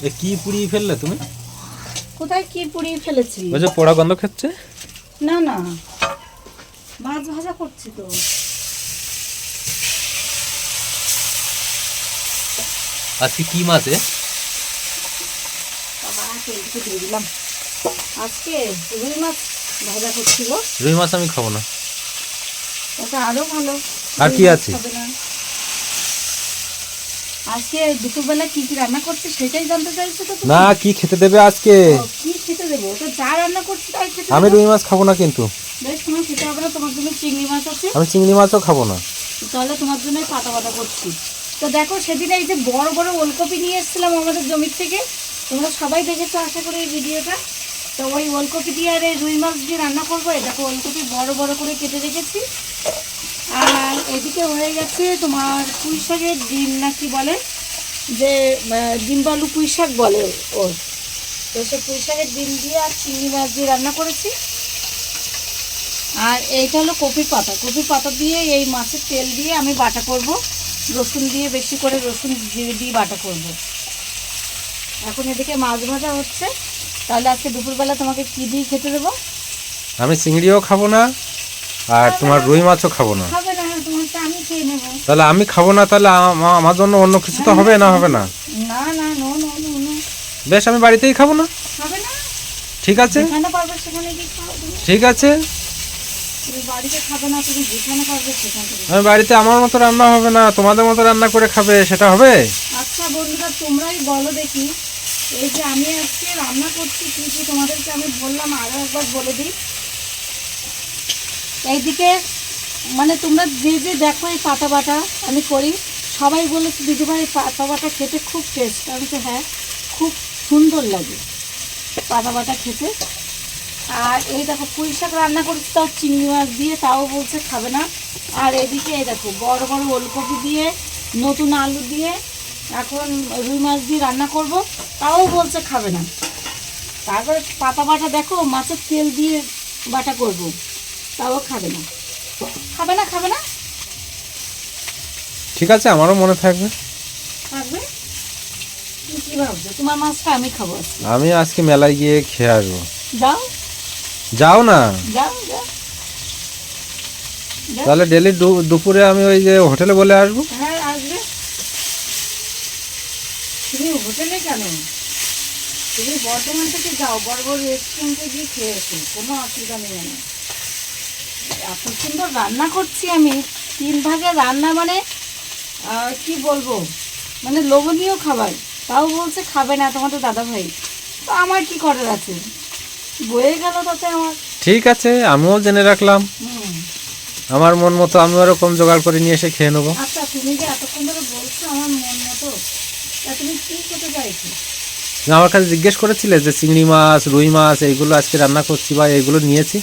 এ কি পুড়িয়ে ফেললে তুমি? কোথায় কি পুড়িয়ে ফেলেছি? ওই যে পোড়া গন্ধ খাচ্ছে। না না, মাছ ভাজা করছি তো। আজকে কি মাছ? বাবা তেলটা দিয়ে দিলাম। আজকে রুই মাছ ভাজা করছি গো। রুই মাছ আমি খাবো না। ওটা আরো ভালো। আর রুই কি মাছ আছে? খাবে না। আজকে দুপুরবেলা কি কি রান্না করছে সেটাই জানতে চাইছো তো তুমি? না, কি খেতে দেবে আজকে? ও, কি খেতে দেবো? ওটা যা রান্না করছি তাই খেতে আমি দেবো। রুই মাছ খাবো না কিন্তু। বেশ, তোমার খেতে হবে না, তোমার জন্য চিংড়ি মাছ আছে। আমি চিংড়ি মাছও খাবো না। তাহলে তোমার জন্য পাতা পাতা করছি। তো দেখো, সেদিন এই যে বড় বড় ওলকপি নিয়ে এসেছিলাম আমাদের জমির থেকে, তোমরা সবাই দেখেছো আশা করি এই ভিডিওটা। তো ওই ওলকপি দিয়ে আর এই রুই মাছ দিয়ে রান্না করবো। এই দেখো, ওলকপি বড় বড় করে কেটে রেখেছি। আর এদিকে হয়ে গেছে তোমার পুঁই শাকের ডিম না কি বলে, যে ডিম বালু পুঁই শাক বলে ওর। তো সে পুঁই শাকের ডিম দিয়ে আর চিংড়ি মাছ দিয়ে রান্না করেছি। আর এইটা হলো কপির পাতা। কপির পাতা দিয়ে এই মাছের তেল দিয়ে আমি বাটা করব, রসুন দিয়ে, বেশি করে রসুন জিরে দিয়ে বাটা করব। এখন এদিকে মাছ ভাজা হচ্ছে। তাহলে আজকে দুপুরবেলা তোমাকে কি দিয়ে খেতে দেবো? আমি চিংড়িও খাবো না, আর তোমার রুই মাছও খাবো না। খাবে না, তোমারটা আমি খেয়ে নেবো। তাহলে আমি খাবো না, তাহলে আমার জন্য অন্য কিছু তো হবে না? হবে না? না না, নো নো নো নো, বেশ, আমি বাড়িতেই খাবো না। খাবে না। ঠিক আছে, যেখানে পারবে সেখানে গিয়ে খাও তুমি। ঠিক আছে। তুমি বাড়িতে খাবে না, তুমি যেখানে পারবে সেখান থেকে। আমি বাড়িতে আমার মতো রান্না হবে না, তোমাদের মতো রান্না করে খাবে, সেটা হবে? আচ্ছা বন্ধুরা, তোমরাই বলো দেখি, এই যে আমি আজকে রান্না করছি কি কি তোমাদেরকে আমি বললাম, আরও একবার বলে দিই। এইদিকে মানে তোমরা যে যে দেখো এই পাতা বাটা আমি করি, সবাই বলেছে দিদিভাই এই পাতা বাটা খেতে খুব টেস্ট। আমি তো হ্যাঁ, খুব সুন্দর লাগে পাতা বাটা খেতে। আর এই দেখো পুঁই শাক রান্না করছি, তাও চিংড়ি মাছ দিয়ে, তাও বলছে খাবে না। আর এদিকে এই দেখো বড় বড় ওলকপি দিয়ে, নতুন আলু দিয়ে এখন রুই মাছ দিয়ে রান্না করব, তাও বলছে খাবে না। তারপরে পাতা বাটা দেখো, মাছের তেল দিয়ে বাটা করব, তাও খাবে না। খাবে না, খাবে না। ঠিক আছে, আমারও মনে থাকবে। থাকবে। তুমি কি ভাবছো? তোমার মাছটা আমি খাবো আজকে। আমি আজকে মেলায় গিয়ে খেয়ে আসবো। যাও যাও না। যাও যাও। যাও। তাহলে ডেলি দুপুরে আমি ওই যে হোটেলে বলে আসবো। হ্যাঁ, আসবে। তুমি হোটেলে কেন? তুমি বর্ধমান থেকে যাও, বড় বড় রেস্টুরেন্টে গিয়ে খেয়ে এসো, কোনো অসুবিধা নেই। আমার এত সুন্দর রান্না করছি আমি, 3 ভাগের রান্না, মানে কি বলবো, মানে লোভনীয় খাবার, তাও বলছে খাবে না তোমাদের দাদা ভাই। তো আমার কি করার আছে, বয়ে গেল তাতে আমার। ঠিক আছে, আমিও জেনে রাখলাম। হুম। আমার মন মতো আমি ওরকম জোগাড় করে নিয়ে এসে খেয়ে নেবো। আচ্ছা, তুমি যে এতক্ষণ ধরে বলছো আমার মন মতো, তা তুমি কি খেতে চাইছো? আমার কাছে জিজ্ঞেস করেছিলে যে চিংড়ি মাছ, রুই মাছ এইগুলো আজকে রান্না করছি বা এইগুলো নিয়েছি।